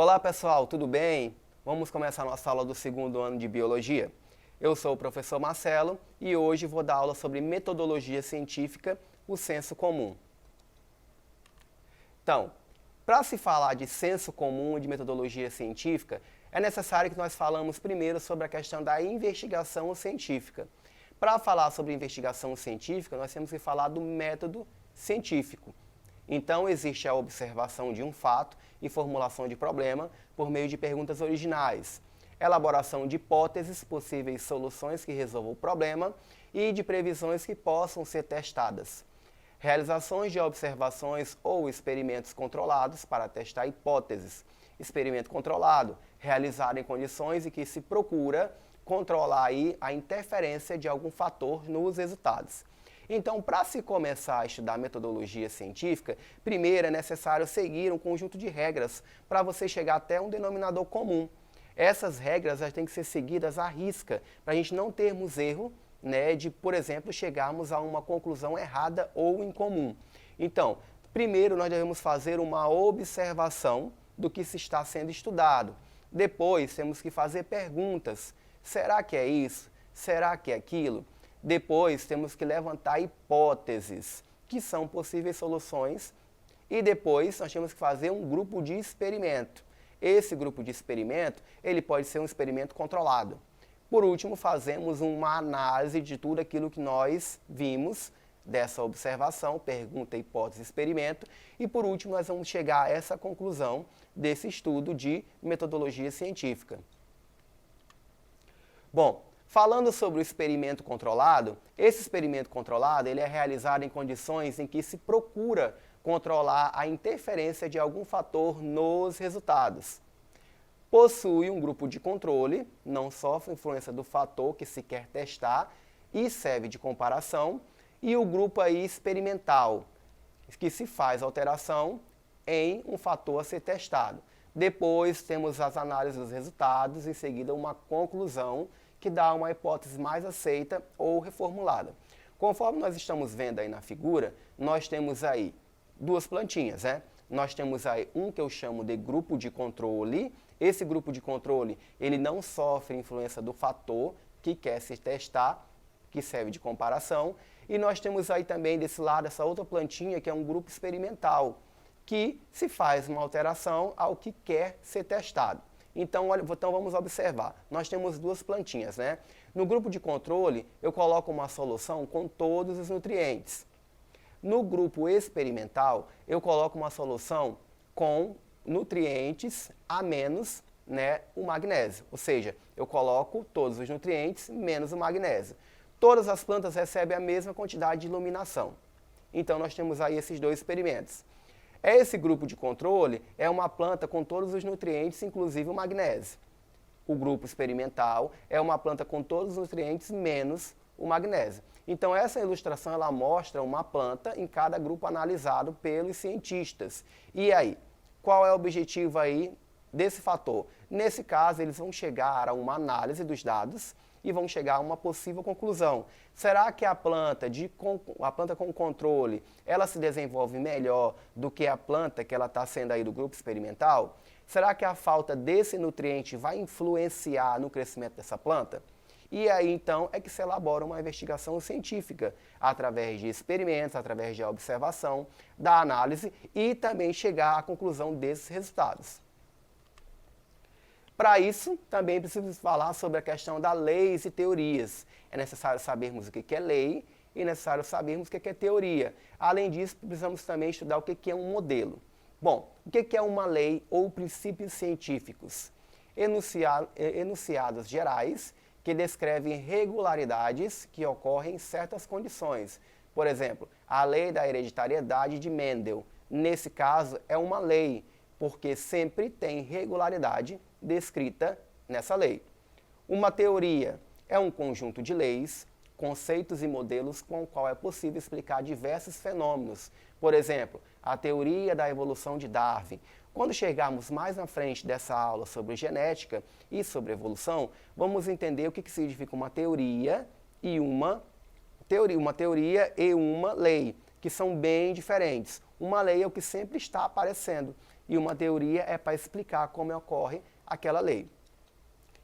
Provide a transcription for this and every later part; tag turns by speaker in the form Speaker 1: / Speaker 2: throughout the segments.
Speaker 1: Olá pessoal, tudo bem? Vamos começar a nossa aula do segundo ano de Biologia. Eu sou o professor Marcelo e hoje vou dar aula sobre metodologia científica, o senso comum. Então, para se falar de senso comum e de metodologia científica, é necessário que nós falamos primeiro sobre a questão da investigação científica. Para falar sobre investigação científica, nós temos que falar do método científico. Então, existe a observação de um fato e formulação de problema por meio de perguntas originais, elaboração de hipóteses, possíveis soluções que resolvam o problema e de previsões que possam ser testadas. Realizações de observações ou experimentos controlados para testar hipóteses. Experimento controlado, realizado em condições em que se procura controlar aí a interferência de algum fator nos resultados. Então, para se começar a estudar metodologia científica, primeiro é necessário seguir um conjunto de regras para você chegar até um denominador comum. Essas regras têm que ser seguidas à risca, para a gente não termos erro, de, por exemplo, chegarmos a uma conclusão errada ou incomum. Então, primeiro nós devemos fazer uma observação do que se está sendo estudado. Depois, temos que fazer perguntas. Será que é isso? Será que é aquilo? Depois, temos que levantar hipóteses, que são possíveis soluções. E depois, nós temos que fazer um grupo de experimento. Esse grupo de experimento, ele pode ser um experimento controlado. Por último, fazemos uma análise de tudo aquilo que nós vimos dessa observação, pergunta, hipótese, experimento. E por último, nós vamos chegar a essa conclusão desse estudo de metodologia científica. Bom, falando sobre o experimento controlado, esse experimento controlado ele é realizado em condições em que se procura controlar a interferência de algum fator nos resultados. Possui um grupo de controle, não sofre influência do fator que se quer testar e serve de comparação, e o grupo aí experimental, que se faz alteração em um fator a ser testado. Depois temos as análises dos resultados, em seguida uma conclusão que dá uma hipótese mais aceita ou reformulada. Conforme nós estamos vendo aí na figura, nós temos aí duas plantinhas, Nós temos aí um que eu chamo de grupo de controle. Esse grupo de controle, ele não sofre influência do fator que quer se testar, que serve de comparação. E nós temos aí também desse lado essa outra plantinha que é um grupo experimental, que se faz uma alteração ao que quer ser testado. Então, vamos observar. Nós temos duas plantinhas, No grupo de controle, eu coloco uma solução com todos os nutrientes. No grupo experimental, eu coloco uma solução com nutrientes a menos o magnésio. Ou seja, eu coloco todos os nutrientes menos o magnésio. Todas as plantas recebem a mesma quantidade de iluminação. Então, nós temos aí esses dois experimentos. Esse grupo de controle é uma planta com todos os nutrientes, inclusive o magnésio. O grupo experimental é uma planta com todos os nutrientes menos o magnésio. Então, essa ilustração ela mostra uma planta em cada grupo analisado pelos cientistas. E aí, qual é o objetivo aí desse fator? Nesse caso, eles vão chegar a uma análise dos dados e vão chegar a uma possível conclusão. Será que a planta com controle, ela se desenvolve melhor do que a planta que ela está sendo aí do grupo experimental? Será que a falta desse nutriente vai influenciar no crescimento dessa planta? E aí, então, é que se elabora uma investigação científica, através de experimentos, através de observação, da análise e também chegar à conclusão desses resultados. Para isso, também precisamos falar sobre a questão das leis e teorias. É necessário sabermos o que é lei e é necessário sabermos o que é teoria. Além disso, precisamos também estudar o que é um modelo. Bom, o que é uma lei ou princípios científicos? Enunciados gerais que descrevem regularidades que ocorrem em certas condições. Por exemplo, a lei da hereditariedade de Mendel. Nesse caso, é uma lei, porque sempre tem regularidade descrita nessa lei. Uma teoria é um conjunto de leis, conceitos e modelos com o qual é possível explicar diversos fenômenos. Por exemplo, a teoria da evolução de Darwin. Quando chegarmos mais na frente dessa aula sobre genética e sobre evolução, vamos entender o que significa uma teoria e uma lei. que são bem diferentes. Uma lei é o que sempre está aparecendo e uma teoria é para explicar como ocorre aquela lei.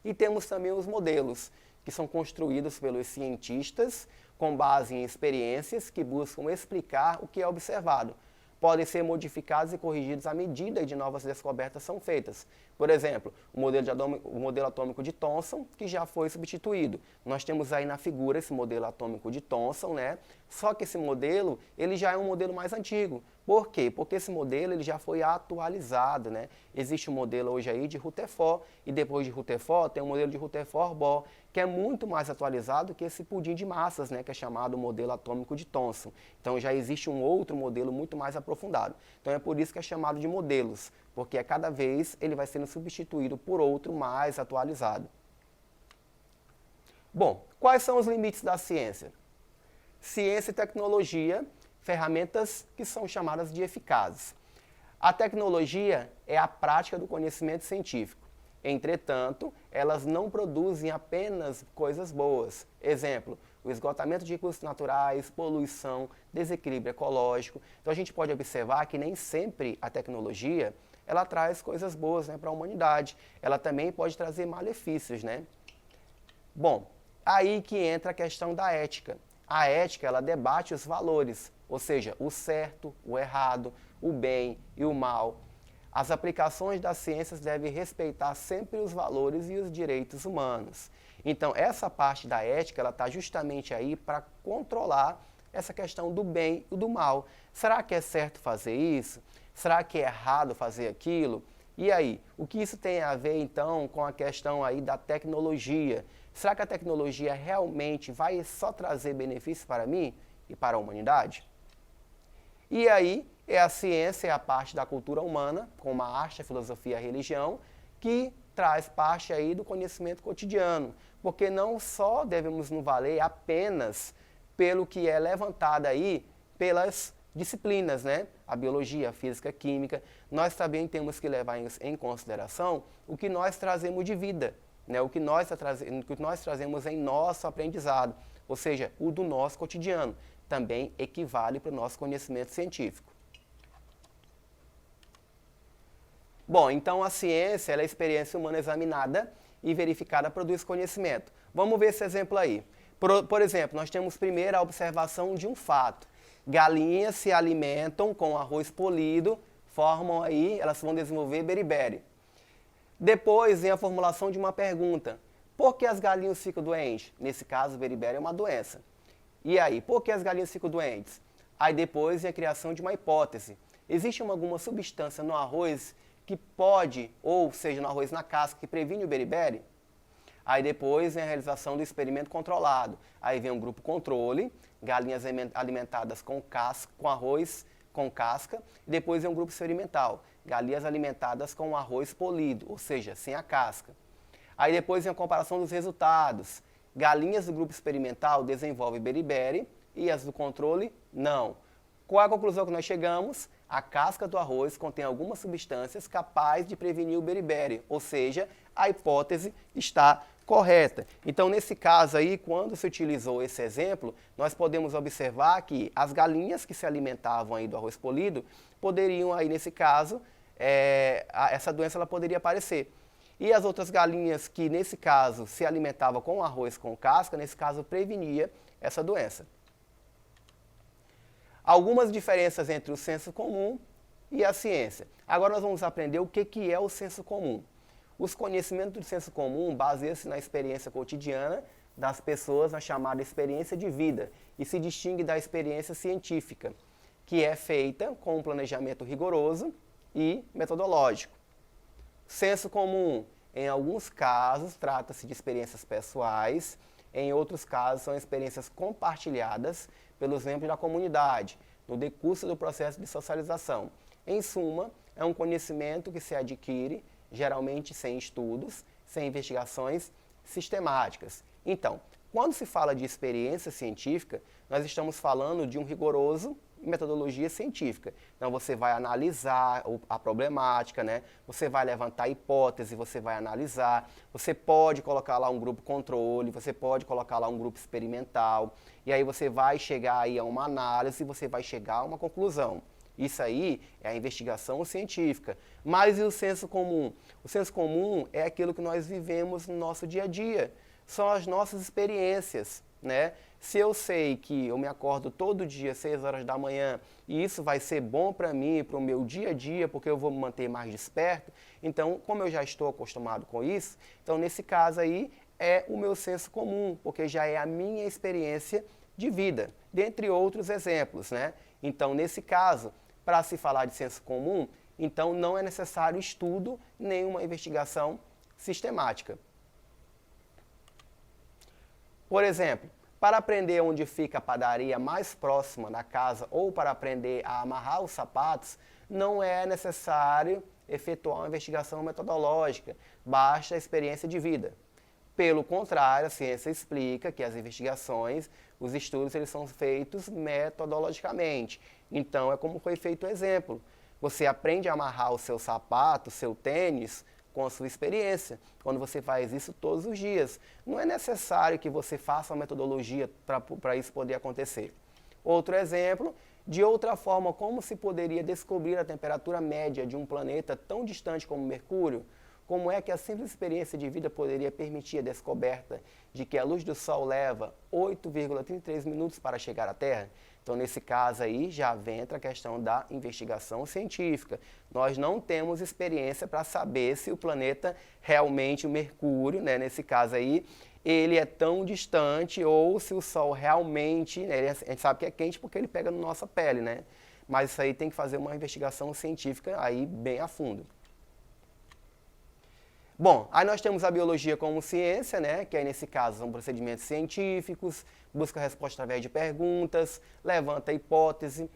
Speaker 1: E temos também os modelos, que são construídos pelos cientistas com base em experiências que buscam explicar o que é observado. Podem ser modificados e corrigidos à medida de novas descobertas são feitas. Por exemplo, o modelo atômico de Thomson, que já foi substituído. Nós temos aí na figura esse modelo atômico de Thomson, né? Só que esse modelo, ele já é um modelo mais antigo. Por quê? Porque esse modelo ele já foi atualizado, né? Existe um modelo hoje aí de Rutherford e depois de Rutherford tem um modelo de Rutherford-Bohr, que é muito mais atualizado que esse pudim de massas, né, que é chamado modelo atômico de Thomson. Então já existe um outro modelo muito mais aprofundado. Então é por isso que é chamado de modelos, porque a cada vez ele vai sendo substituído por outro mais atualizado. Bom, quais são os limites da ciência? Ciência e tecnologia, ferramentas que são chamadas de eficazes. A tecnologia é a prática do conhecimento científico. Entretanto, elas não produzem apenas coisas boas. Exemplo, o esgotamento de recursos naturais, poluição, desequilíbrio ecológico. Então a gente pode observar que nem sempre a tecnologia ela traz coisas boas, né, para a humanidade. Ela também pode trazer malefícios, né? Bom, aí que entra a questão da ética. A ética ela debate os valores, ou seja, o certo, o errado, o bem e o mal. As aplicações das ciências devem respeitar sempre os valores e os direitos humanos. Então, essa parte da ética, ela está justamente aí para controlar essa questão do bem e do mal. Será que é certo fazer isso? Será que é errado fazer aquilo? E aí, o que isso tem a ver, então, com a questão aí da tecnologia? Será que a tecnologia realmente vai só trazer benefícios para mim e para a humanidade? E aí, é a ciência, é a parte da cultura humana, como a arte, a filosofia e a religião, que traz parte aí do conhecimento cotidiano. Porque não só devemos nos valer apenas pelo que é levantado aí pelas disciplinas, né? A biologia, a física, a química. Nós também temos que levar em consideração o que nós trazemos de vida, né? O que nós trazemos em nosso aprendizado, ou seja, o do nosso cotidiano. Também equivale para o nosso conhecimento científico. Bom, então a ciência ela é a experiência humana examinada e verificada produz conhecimento. Vamos ver esse exemplo aí. Por exemplo, nós temos primeiro a observação de um fato. Galinhas se alimentam com arroz polido, formam aí, elas vão desenvolver beriberi. Depois vem a formulação de uma pergunta. Por que as galinhas ficam doentes? Nesse caso, o beriberi é uma doença. E aí, por que as galinhas ficam doentes? Aí depois vem a criação de uma hipótese. Existe alguma substância no arroz que pode, ou seja, no arroz na casca, que previne o beriberi? Aí depois vem a realização do experimento controlado. Aí vem um grupo controle, galinhas alimentadas com arroz com casca. E depois vem um grupo experimental, galinhas alimentadas com arroz polido, ou seja, sem a casca. Aí depois vem a comparação dos resultados. Galinhas do grupo experimental desenvolvem beriberi e as do controle não. Qual a conclusão que nós chegamos? A casca do arroz contém algumas substâncias capazes de prevenir o beriberi, ou seja, a hipótese está correta. Então, nesse caso aí, quando se utilizou esse exemplo, nós podemos observar que as galinhas que se alimentavam aí do arroz polido poderiam aí, nesse caso, essa doença ela poderia aparecer. E as outras galinhas que, nesse caso, se alimentavam com arroz com casca, nesse caso, prevenia essa doença. Algumas diferenças entre o senso comum e a ciência. Agora nós vamos aprender o que é o senso comum. Os conhecimentos do senso comum baseiam-se na experiência cotidiana das pessoas, na chamada experiência de vida, e se distingue da experiência científica, que é feita com um planejamento rigoroso e metodológico. Senso comum, em alguns casos, trata-se de experiências pessoais, em outros casos, são experiências compartilhadas pelos membros da comunidade, no decurso do processo de socialização. Em suma, é um conhecimento que se adquire, geralmente sem estudos, sem investigações sistemáticas. Então, quando se fala de experiência científica, nós estamos falando de um rigoroso metodologia científica. Então, você vai analisar a problemática, né? Você vai levantar hipótese, você vai analisar, você pode colocar lá um grupo controle, você pode colocar lá um grupo experimental, e aí você vai chegar aí a uma análise, você vai chegar a uma conclusão. Isso aí é a investigação científica. Mas e o senso comum? O senso comum é aquilo que nós vivemos no nosso dia a dia. São as nossas experiências, né? Se eu sei que eu me acordo todo dia às 6 horas da manhã e isso vai ser bom para mim, para o meu dia a dia, porque eu vou me manter mais desperto, então, como eu já estou acostumado com isso, então nesse caso aí é o meu senso comum, porque já é a minha experiência de vida, dentre outros exemplos, né? Então, nesse caso, para se falar de senso comum, então não é necessário estudo, nenhuma investigação sistemática. Por exemplo, para aprender onde fica a padaria mais próxima da casa ou para aprender a amarrar os sapatos, não é necessário efetuar uma investigação metodológica, basta a experiência de vida. Pelo contrário, a ciência explica que as investigações, os estudos, eles são feitos metodologicamente. Então, é como foi feito o exemplo. Você aprende a amarrar o seu sapato, o seu tênis, com a sua experiência, quando você faz isso todos os dias. Não é necessário que você faça uma metodologia para isso poder acontecer. Outro exemplo, de outra forma, como se poderia descobrir a temperatura média de um planeta tão distante como Mercúrio? Como é que a simples experiência de vida poderia permitir a descoberta de que a luz do Sol leva 8,33 minutos para chegar à Terra? Então, nesse caso aí, já entra a questão da investigação científica. Nós não temos experiência para saber se o planeta realmente, o Mercúrio, né, nesse caso aí, ele é tão distante ou se o Sol realmente, né, a gente sabe que é quente porque ele pega na nossa pele, né? Mas isso aí tem que fazer uma investigação científica aí bem a fundo. Bom, aí nós temos a biologia como ciência, né, que aí nesse caso são procedimentos científicos, busca resposta através de perguntas, levanta a hipótese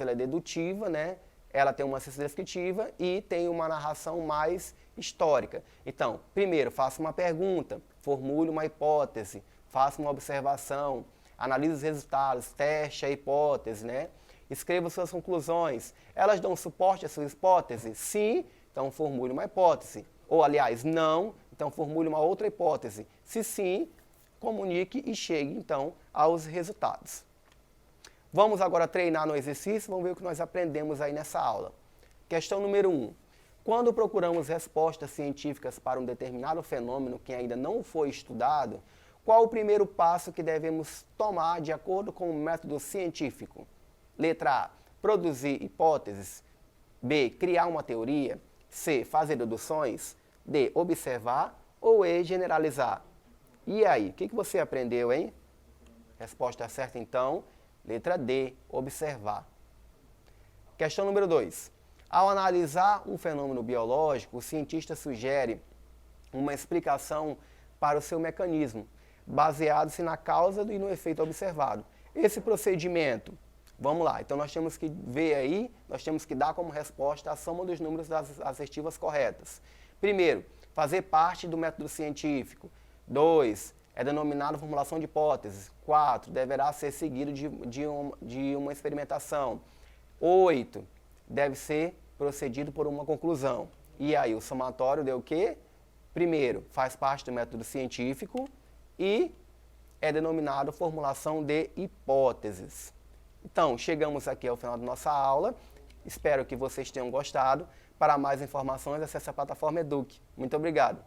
Speaker 1: ela é dedutiva, né, ela tem uma ciência descritiva e tem uma narração mais histórica. Então, primeiro, faça uma pergunta, formule uma hipótese, faça uma observação, analise os resultados, teste a hipótese, né, escreva suas conclusões. Elas dão suporte à sua hipótese? Sim, então formule uma hipótese. Ou, aliás, não, então formule uma outra hipótese. Se sim, comunique e chegue, então, aos resultados. Vamos agora treinar no exercício, vamos ver o que nós aprendemos aí nessa aula. Questão número 1. Quando procuramos respostas científicas para um determinado fenômeno que ainda não foi estudado, qual o primeiro passo que devemos tomar de acordo com o método científico? Letra A. Produzir hipóteses. B. Criar uma teoria. C. Fazer deduções. D. Observar. Ou E. Generalizar. E aí, o que você aprendeu, hein? Resposta certa, então, letra D. Observar. Questão número 2. Ao analisar um fenômeno biológico, o cientista sugere uma explicação para o seu mecanismo, baseado-se na causa e no efeito observado. Esse procedimento, vamos lá, então nós temos que ver aí, nós temos que dar como resposta a soma dos números das assertivas corretas. Primeiro, fazer parte do método científico. 2, é denominado formulação de hipóteses. 4, deverá ser seguido de uma experimentação. 8, deve ser procedido por uma conclusão. E aí, o somatório deu o quê? Primeiro, faz parte do método científico e é denominado formulação de hipóteses. Então, chegamos aqui ao final da nossa aula. Espero que vocês tenham gostado. Para mais informações, acesse a plataforma Eduque. Muito obrigado.